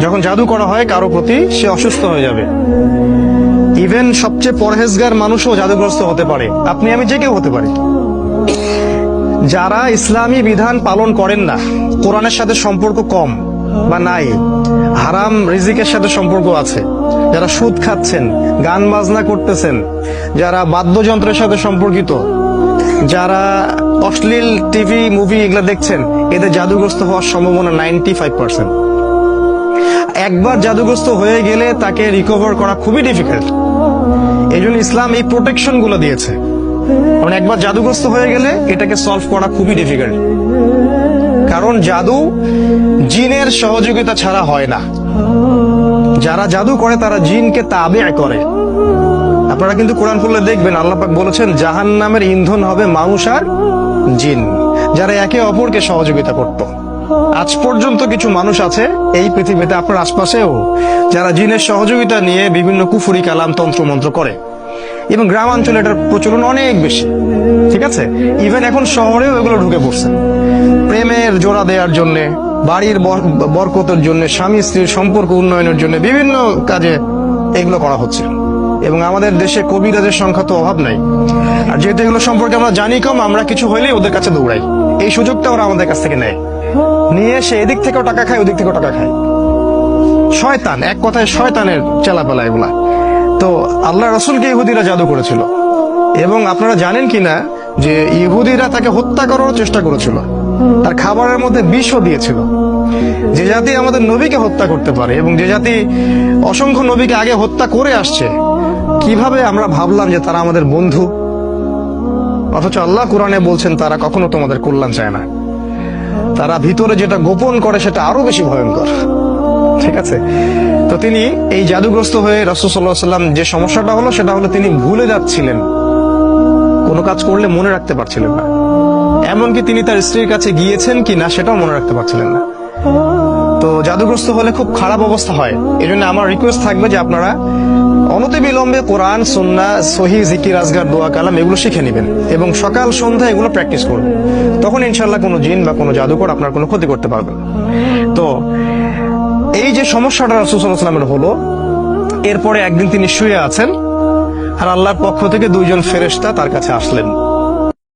যখন জাদু করা হয় কারো প্রতি, সে অসুস্থ হয়ে যাবে। ইভেন সবচেয়ে পরহেজগার মানুষও জাদুগ্রস্ত হতে পারে, আপনি আমি যে কেউ হতে পারে। যারা ইসলামী বিধান পালন করেন না, কোরআনের সাথে সম্পর্ক কম বা নাই, হারাম রিজিকের সাথে সম্পর্ক আছে, যারা সুদ খাচ্ছেন, গান বাজনা করতেছেন, যারা বাদ্যযন্ত্রের সাথে সম্পর্কিত, যারা অশ্লীল টিভি মুভি এগুলা দেখছেন, এদের জাদুগ্রস্ত হওয়ার সম্ভাবনা 95%। একবার জাদুগ্রস্ত হয়ে গেলে তাকে রিকভার করা খুবই ডিফিকাল্ট। এই জন্য ইসলাম এই প্রোটেকশন গুলো দিয়েছে। কারণ একবার জাদুগ্রস্ত হয়ে গেলে এটাকে সলভ করা খুবই ডিফিকাল্ট। কারণ জাদু জিনের সহযোগিতা ছাড়া হয় না। যারা জাদু করে তারা জিনকে তাবে করে। আপনারা কিন্তু কোরআন পড়লে দেখবেন আল্লাহ পাক বলেছেন জাহান্নামের ইন্ধন হবে মানুষ আর জিন, যারা একে অপরকে সহযোগিতা করত। আজ পর্যন্ত কিছু মানুষ আছে এই পৃথিবীতে, আপনার আশপাশেও, যারা জিনের সহযোগিতা নিয়ে বিভিন্ন কুফরি কালাম তন্ত্র মন্ত্র করে, এবং গ্রামাঞ্চলে এটার প্রচলন অনেক বেশি। ঠিক আছে, ইভেন এখন শহরেও এগুলো ঢুকে পড়ছে। প্রেমের জোড়া দেওয়ার জন্য, বাড়ির বরকতের জন্য, স্বামী স্ত্রীর সম্পর্ক উন্নয়নের জন্য বিভিন্ন কাজে এগুলো করা হচ্ছে। এবং আমাদের দেশে কবিরাজের সংখ্যা তো অভাব নাই। আর যেহেতু এগুলো সম্পর্কে আমরা জানি কম, আমরা কিছু হইলেই ওদের কাছে দৌড়াই। এই সুযোগটা ওরা আমাদের কাছ থেকে নেয়, নিয়ে সে এদিক থেকেও টাকা খায়, ওদিক থেকেও টাকা খায়। শয়তান, এক কথায় শয়তানের চেলাপেলা এগুলা। তো আল্লাহ রাসূলকে ইহুদিরা জাদু করেছিল, এবং আপনারা জানেন কিনা যে ইহুদিরা তাকে হত্যা করার চেষ্টা করেছিল, তার খাবারের মধ্যে বিষও দিয়েছিল। যে জাতি আমাদের নবীকে হত্যা করতে পারে, এবং যে জাতি অসংখ্য নবীকে আগে হত্যা করে আসছে, কিভাবে আমরা ভাবলাম যে তারা আমাদের বন্ধু? অথচ আল্লাহ কোরআনে বলছেন তারা কখনো তোমাদের কল্যাণ চায় না। তারা ভিতরে যেটা গোপন করে সেটা আরো বেশি ভয়ঙ্কর। ঠিক আছে, তো তিনি এই জাদুগ্রস্ত হয়ে রাসূল সাল্লাল্লাহু আলাইহি ওয়াসাল্লাম যে সমস্যাটা হলো সেটা হলো তিনি ভুলে যাচ্ছিলেন, কোনো কাজ করলে মনে রাখতে পারছিলেন না। এমনকি তিনি তার স্ত্রীর কাছে গিয়েছেন কি না সেটাও মনে রাখতে পারছিলেন না। তো জাদুগ্রস্ত হলে খুব খারাপ অবস্থা হয়। এই জন্য আমার রিকোয়েস্ট থাকবে যে আপনারা অনতিবিলম্বে কোরআন, সুন্নাহ, সহিহ জিকির, আজগার, দোয়া, কালাম এগুলো শিখে নেবেন, এবং সকাল সন্ধ্যা এগুলো প্র্যাকটিস করবেন। তখন ইনশাআল্লাহ কোনো জিন বা কোনো জাদুকর আপনার কোনো ক্ষতি করতে পারবে না। তো এই যে সমস্যাটা রাসূল সাল্লাল্লাহু আলাইহি ওয়াসাল্লামের হলো, এরপরে একদিন তিনি শুয়ে আছেন, আর আল্লাহর পক্ষ থেকে দুইজন ফেরেশতা তার কাছে আসলেন।